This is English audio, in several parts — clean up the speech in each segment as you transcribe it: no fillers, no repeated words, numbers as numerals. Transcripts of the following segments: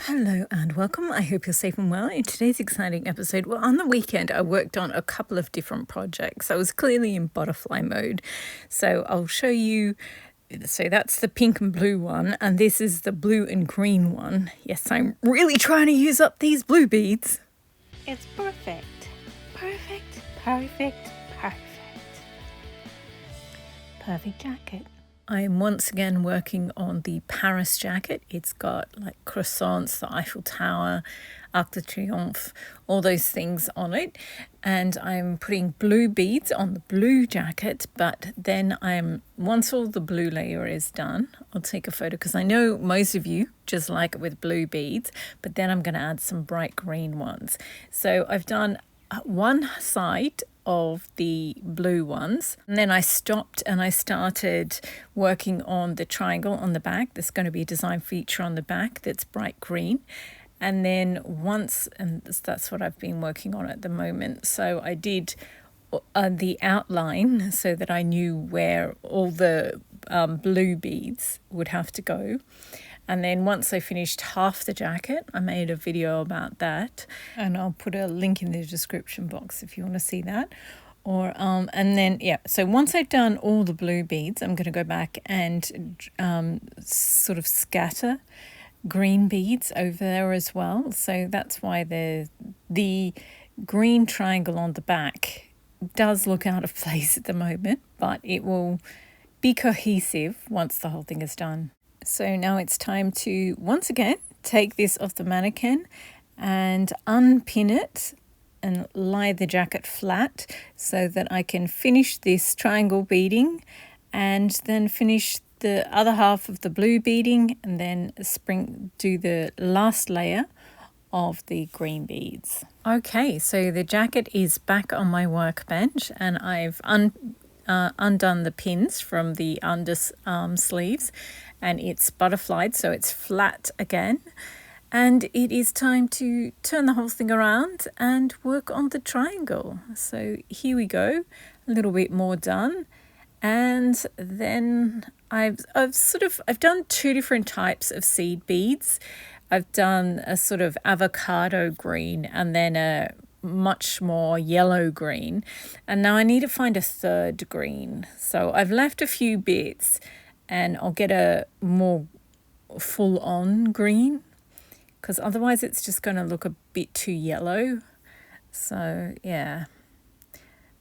Hello and welcome. I hope you're safe and well. In today's exciting episode, well, on the weekend, I worked on a couple of different projects. I was clearly in butterfly mode. So I'll show you. So that's the pink and blue one, and this is the blue and green one. Yes, I'm really trying to use up these blue beads. It's perfect. Perfect, perfect, perfect. Perfect jacket. I'm once again working on the Paris jacket. It's got like croissants, the Eiffel Tower, Arc de Triomphe, all those things on it. And I'm putting blue beads on the blue jacket, but then once all the blue layer is done, I'll take a photo because I know most of you just like it with blue beads, but then I'm going to add some bright green ones. So I've done one side of the blue ones, and then I stopped and I started working on the triangle on the back. There's going to be a design feature on the back that's bright green, and then that's what I've been working on at the moment. So I did the outline so that I knew where all the blue beads would have to go. And then once I finished half the jacket, I made a video about that, and I'll put a link in the description box if you want to see that. So once I've done all the blue beads, I'm going to go back and sort of scatter green beads over there as well. So that's why the green triangle on the back does look out of place at the moment, but it will be cohesive once the whole thing is done. So now it's time to, once again, take this off the mannequin and unpin it and lie the jacket flat so that I can finish this triangle beading and then finish the other half of the blue beading and then do the last layer of the green beads. Okay, so the jacket is back on my workbench and I've undone the pins from the under sleeves, and it's butterflied, so it's flat again. And it is time to turn the whole thing around and work on the triangle. So here we go, a little bit more done. And then I've done two different types of seed beads. I've done a sort of avocado green and then a much more yellow green, and now I need to find a third green. So I've left a few bits and I'll get a more full-on green because otherwise it's just going to look a bit too yellow. So yeah,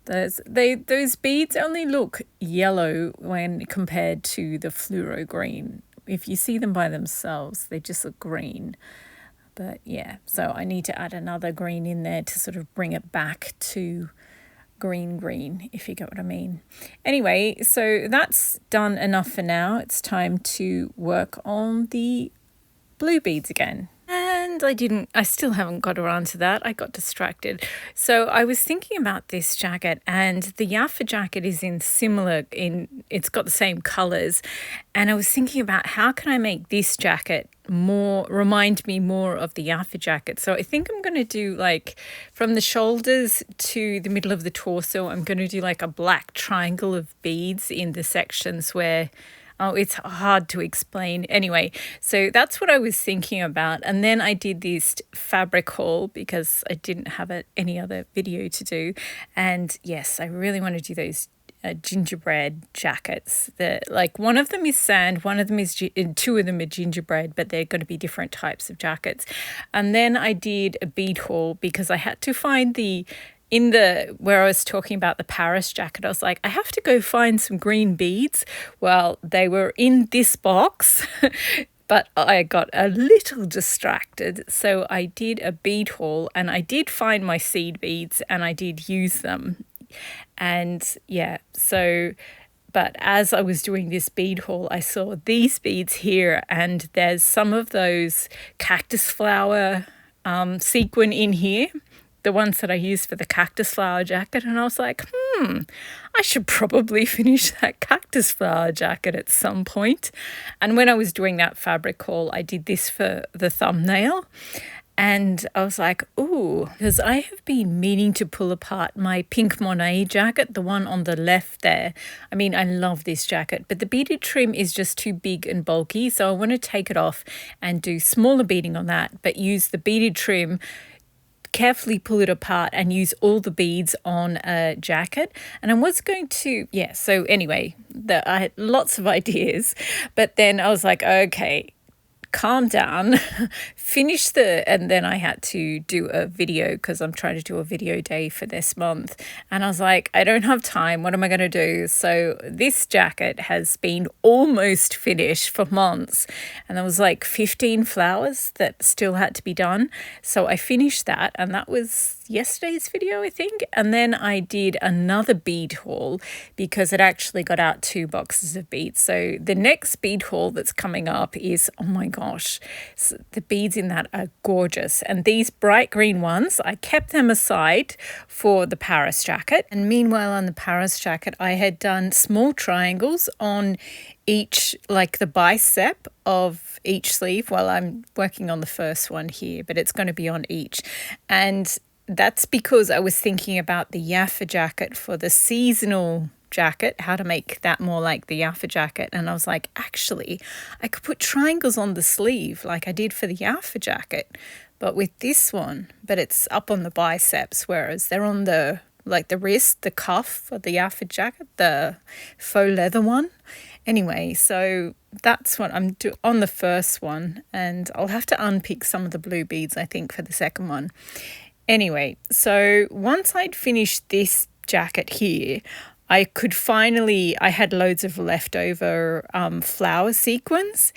those beads only look yellow when compared to the fluoro green. If you see them by themselves, they just look green. But yeah, so I need to add another green in there to sort of bring it back to green, if you get what I mean. Anyway, so that's done enough for now. It's time to work on the blue beads again. And I still haven't got around to that. I got distracted. So I was thinking about this jacket, and the Yaffa jacket is it's got the same colors. And I was thinking about how can I make this jacket remind me more of the Yaffa jacket. So I think I'm going to do like from the shoulders to the middle of the torso, I'm going to do like a black triangle of beads in the sections where it's hard to explain. Anyway, so that's what I was thinking about. And then I did this fabric haul because I didn't have any other video to do. And yes, I really want to do those gingerbread jackets. One of them is sand, two of them are gingerbread, but they're going to be different types of jackets. And then I did a bead haul because I had to find where I was talking about the Paris jacket, I was like, I have to go find some green beads. Well, they were in this box, but I got a little distracted. So I did a bead haul and I did find my seed beads and I did use them. And yeah, but as I was doing this bead haul, I saw these beads here, and there's some of those cactus flower sequin in here, the ones that I used for the cactus flower jacket. And I was like, I should probably finish that cactus flower jacket at some point. And when I was doing that fabric haul, I did this for the thumbnail. And I was like, ooh, because I have been meaning to pull apart my pink Monet jacket, the one on the left there. I mean, I love this jacket, but the beaded trim is just too big and bulky. So I want to take it off and do smaller beading on that, but use the beaded trim, carefully pull it apart and use all the beads on a jacket. And I was going to, yeah, so anyway, I had lots of ideas, but then I was like, okay, calm down, and then I had to do a video because I'm trying to do a video day for this month. And I was like, I don't have time. What am I going to do? So this jacket has been almost finished for months. And there was like 15 flowers that still had to be done. So I finished that, and that was yesterday's video, I think. And then I did another bead haul because it actually got out 2 boxes of beads. So the next bead haul that's coming up is, oh my gosh, the beads in that are gorgeous. And these bright green ones, I kept them aside for the Paris jacket. And meanwhile, on the Paris jacket, I had done small triangles on each, like the bicep of each sleeve. Well, I'm working on the first one here, but it's going to be on each. And that's because I was thinking about the Yaffa jacket for the seasonal jacket, how to make that more like the Yaffa jacket. And I was like, actually, I could put triangles on the sleeve like I did for the Yaffa jacket, but with this one, but it's up on the biceps, whereas they're on the, like the wrist, the cuff for the Yaffa jacket, the faux leather one. Anyway, so that's what I'm doing on the first one, and I'll have to unpick some of the blue beads, I think, for the second one. Anyway, so once I'd finished this jacket here, I had loads of leftover flower sequins.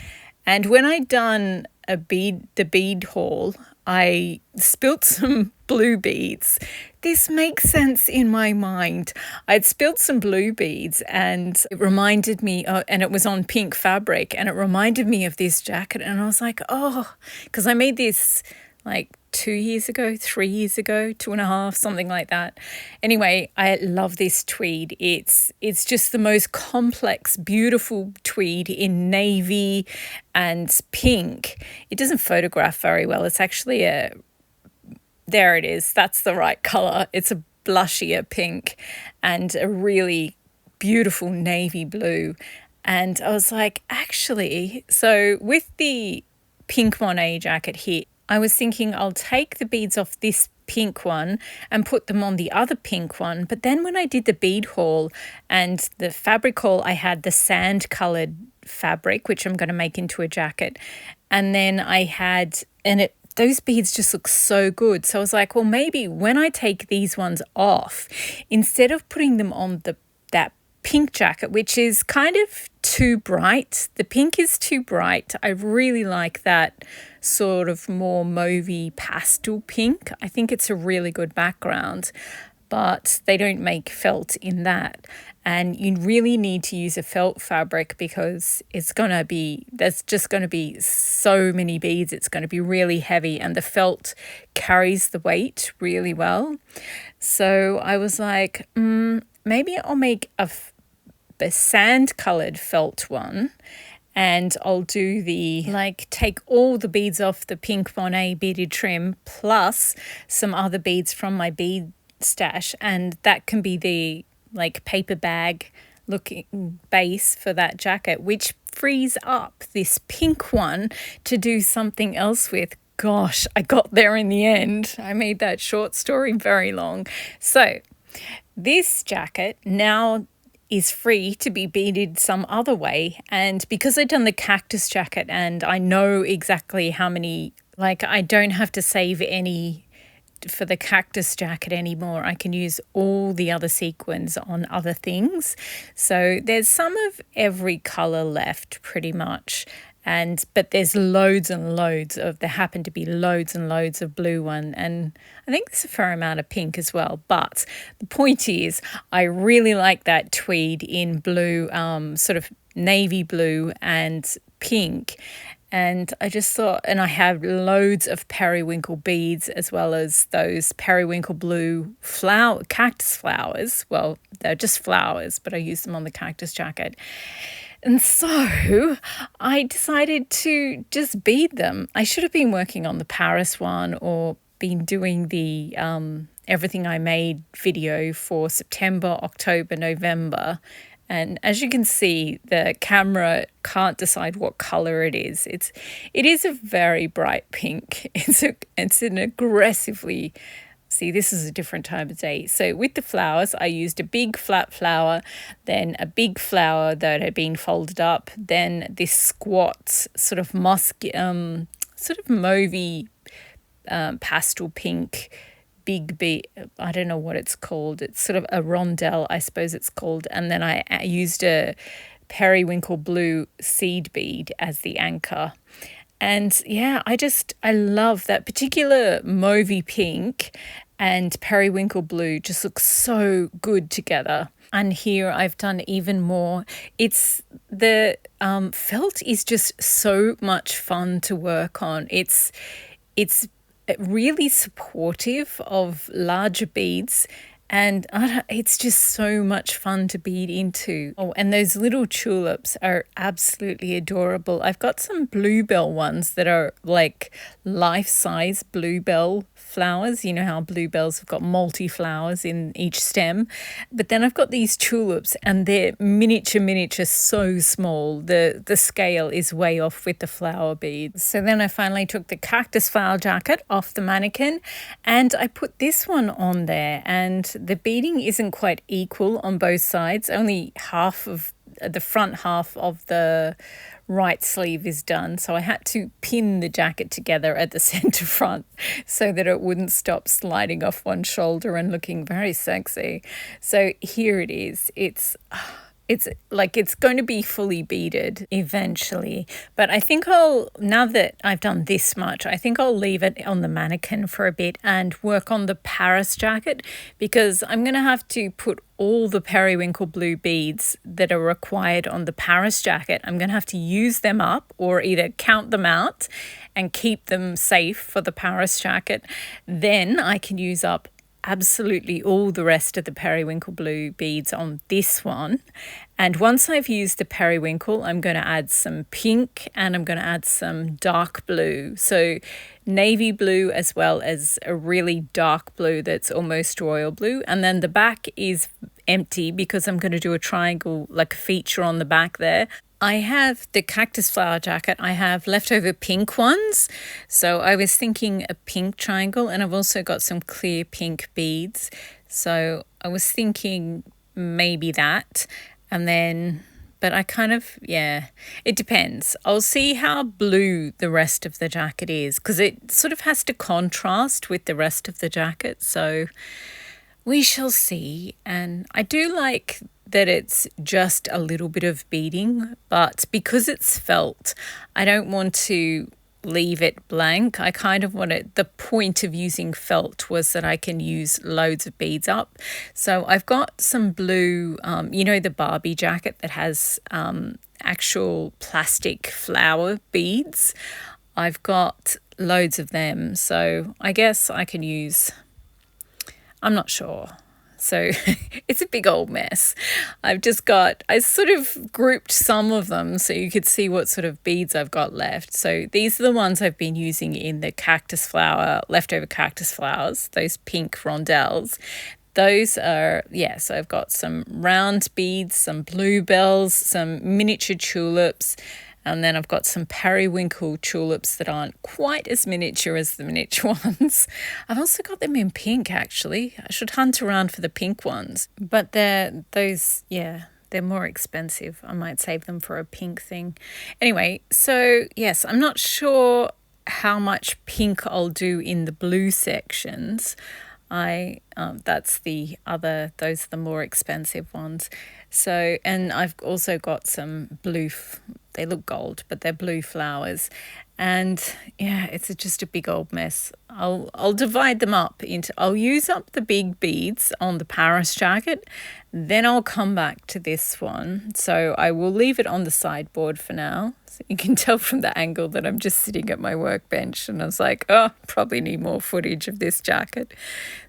And when I'd done the bead haul, I spilt some blue beads. This makes sense in my mind. I'd spilt some blue beads, and it reminded me, and it was on pink fabric, and it reminded me of this jacket. And I was like, oh, because I made this like 2 years ago, 3 years ago, 2.5, something like that. Anyway, I love this tweed. It's just the most complex, beautiful tweed in navy and pink. It doesn't photograph very well. It's actually there it is. That's the right color. It's a blushier pink and a really beautiful navy blue. And I was like, actually, so with the pink Monet jacket here, I was thinking I'll take the beads off this pink one and put them on the other pink one. But then when I did the bead haul and the fabric haul, I had the sand colored fabric, which I'm going to make into a jacket. And then those beads just look so good. So I was like, well, maybe when I take these ones off, instead of putting them on that pink jacket, which is kind of too bright. The pink is too bright. I really like that sort of more mauvey pastel pink. I think it's a really good background, but they don't make felt in that. And you really need to use a felt fabric because there's just going to be so many beads. It's going to be really heavy, and the felt carries the weight really well. So I was like, maybe I'll make a sand colored felt one, and I'll do take all the beads off the pink Monet beaded trim plus some other beads from my bead stash, and that can be the paper bag looking base for that jacket, which frees up this pink one to do something else with. Gosh, I got there in the end. I made that short story very long. So this jacket now is free to be beaded some other way. And because I've done the cactus jacket and I know exactly how many, I don't have to save any for the cactus jacket anymore. I can use all the other sequins on other things. So there's some of every color left pretty much. But there's loads and loads there happen to be loads and loads of blue one, and I think there's a fair amount of pink as well. But the point is, I really like that tweed in blue, sort of navy blue and pink. And I just thought, and I have loads of periwinkle beads as well as those periwinkle blue cactus flowers. Well, they're just flowers, but I use them on the cactus jacket. And so I decided to just bead them. I should have been working on the Paris one or been doing the Everything I Made video for September, October, November. And as you can see, the camera can't decide what color it is. It is a very bright pink. It's an aggressively, see, this is a different time of day. So with the flowers, I used a big flat flower, then a big flower that had been folded up, then this squat sort of sort of mauvey pastel pink big bead. I don't know what it's called. It's sort of a rondelle, I suppose it's called. And then I used a periwinkle blue seed bead as the anchor. And yeah, I love that particular mauvey pink and periwinkle blue just looks so good together. And here I've done even more. It's the felt is just so much fun to work on. It's really supportive of larger beads, and it's just so much fun to bead into. Oh, and those little tulips are absolutely adorable. I've got some bluebell ones that are like life-size bluebell flowers. You know how bluebells have got multi-flowers in each stem. But then I've got these tulips and they're miniature, so small. The scale is way off with the flower beads. So then I finally took the cactus flower jacket off the mannequin and I put this one on there, and the beading isn't quite equal on both sides. Only half of the front half of the right sleeve is done, so I had to pin the jacket together at the center front so that it wouldn't stop sliding off one shoulder and looking very sexy. So here it is. It's like it's going to be fully beaded eventually, but I think now that I've done this much, I think I'll leave it on the mannequin for a bit and work on the Paris jacket, because I'm going to have to put all the periwinkle blue beads that are required on the Paris jacket. I'm going to have to use them up or either count them out and keep them safe for the Paris jacket. Then I can use up absolutely all the rest of the periwinkle blue beads on this one. And once I've used the periwinkle, I'm going to add some pink and I'm going to add some dark blue. So navy blue as well as a really dark blue that's almost royal blue. And then the back is empty because I'm going to do a triangle, like a feature on the back there. I have the cactus flower jacket. I have leftover pink ones. So I was thinking a pink triangle, and I've also got some clear pink beads. So I was thinking maybe that. And then, but I kind of, yeah, it depends. I'll see how blue the rest of the jacket is, because it sort of has to contrast with the rest of the jacket. So we shall see. And I do like that it's just a little bit of beading, but because it's felt, I don't want to leave it blank. I kind of want it, the point of using felt was that I can use loads of beads up. So I've got some blue, you know, the Barbie jacket that has actual plastic flower beads. I've got loads of them. So I guess I can use, I'm not sure. So it's a big old mess. I sort of grouped some of them so you could see what sort of beads I've got left. So these are the ones I've been using in the cactus flower, leftover cactus flowers, those pink rondelles. Those are, yeah, so I've got some round beads, some bluebells, some miniature tulips, and then I've got some periwinkle tulips that aren't quite as miniature as the miniature ones. I've also got them in pink, actually. I should hunt around for the pink ones. But they're more expensive. I might save them for a pink thing. Anyway, so yes, I'm not sure how much pink I'll do in the blue sections. Those are the more expensive ones. So, and I've also got some blue, they look gold, but they're blue flowers. And yeah, it's just a big old mess. I'll divide them up into, I'll use up the big beads on the Paris jacket, then I'll come back to this one. So I will leave it on the sideboard for now. So you can tell from the angle that I'm just sitting at my workbench, and I was like, oh, probably need more footage of this jacket.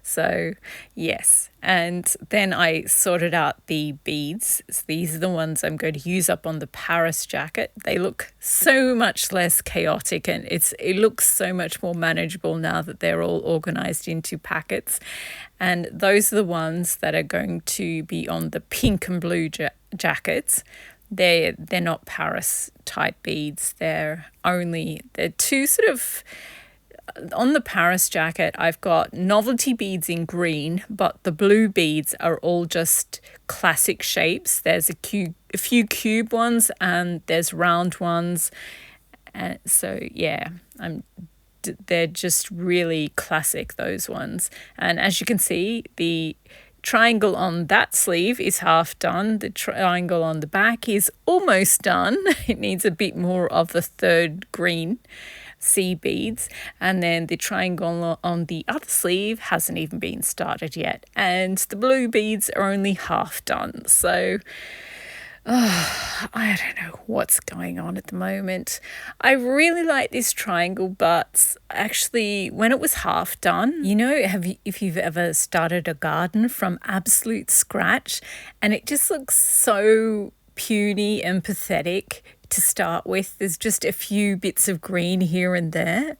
So yes, and then I sorted out the beads. So these are the ones I'm going to use up on the Paris jacket. They look so much less chaotic, and it looks so much more manageable now that they're all organized into packets. And those are the ones that are going to be on the pink and blue jackets. They're not Paris type beads. They're two sort of, on the Paris jacket, I've got novelty beads in green, but the blue beads are all just classic shapes. There's a few cube ones, and there's round ones. And so yeah, they're just really classic, those ones. And as you can see, the triangle on that sleeve is half done. The triangle on the back is almost done. It needs a bit more of the third green sea beads, and then the triangle on the other sleeve hasn't even been started yet, and the blue beads are only half done. So I don't know what's going on at the moment. I really like this triangle, but actually when it was half done, you know, if you've ever started a garden from absolute scratch, and it just looks so puny and pathetic to start with. There's just a few bits of green here and there.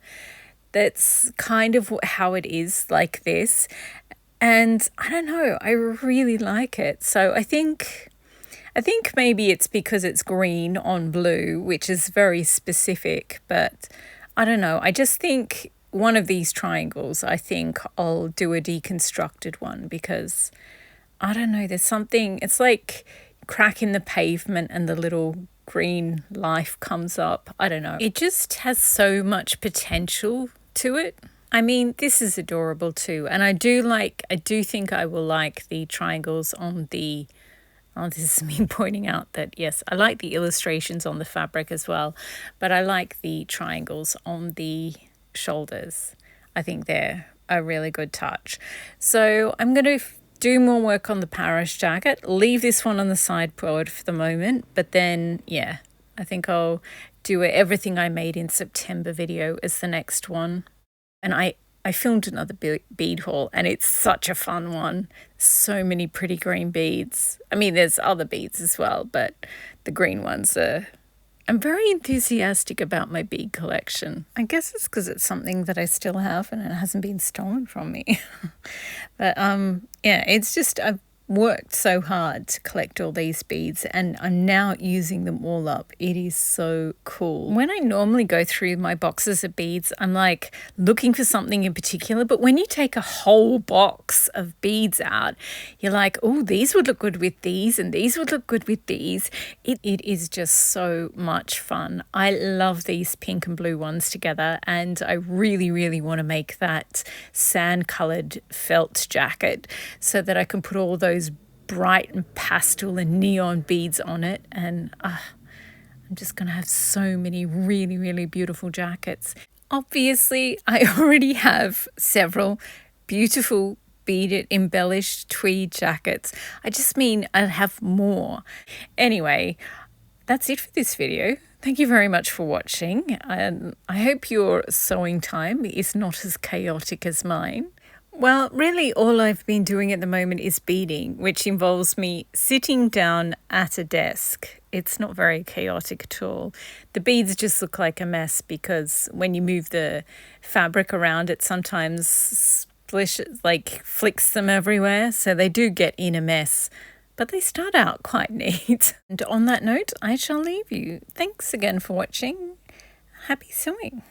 That's kind of how it is, like this. And I don't know, I really like it. So I think maybe it's because it's green on blue, which is very specific, but I don't know. I just think one of these triangles, I think I'll do a deconstructed one, because I don't know, there's something, it's like cracking the pavement and the little green life comes up. I don't know. It just has so much potential to it. I mean, this is adorable too. And I do think I will like the triangles on the, oh, this is me pointing out that, yes, I like the illustrations on the fabric as well, but I like the triangles on the shoulders. I think they're a really good touch. So I'm going to do more work on the Paris jacket, leave this one on the sideboard for the moment, but then, yeah, I think I'll do everything I made in September video as the next one. And I filmed another bead haul, and it's such a fun one. So many pretty green beads. I mean, there's other beads as well, but the green ones are... I'm very enthusiastic about my bead collection. I guess it's because it's something that I still have and it hasn't been stolen from me. But yeah, it's just, I've worked so hard to collect all these beads, and I'm now using them all up. It is so cool. When I normally go through my boxes of beads, I'm like looking for something in particular, but when you take a whole box of beads out, you're like, oh, these would look good with these, and these would look good with these. It is just so much fun. I love these pink and blue ones together, and I really, really want to make that sand colored felt jacket so that I can put all those bright and pastel and neon beads on it, and I'm just gonna have so many really, really beautiful jackets. Obviously, I already have several beautiful beaded embellished tweed jackets. I just mean I'll have more. Anyway, that's it for this video. Thank you very much for watching. I hope your sewing time is not as chaotic as mine. Well, really all I've been doing at the moment is beading, which involves me sitting down at a desk. It's not very chaotic at all. The beads just look like a mess because when you move the fabric around, it sometimes flicks them everywhere. So they do get in a mess, but they start out quite neat. And on that note, I shall leave you. Thanks again for watching. Happy sewing.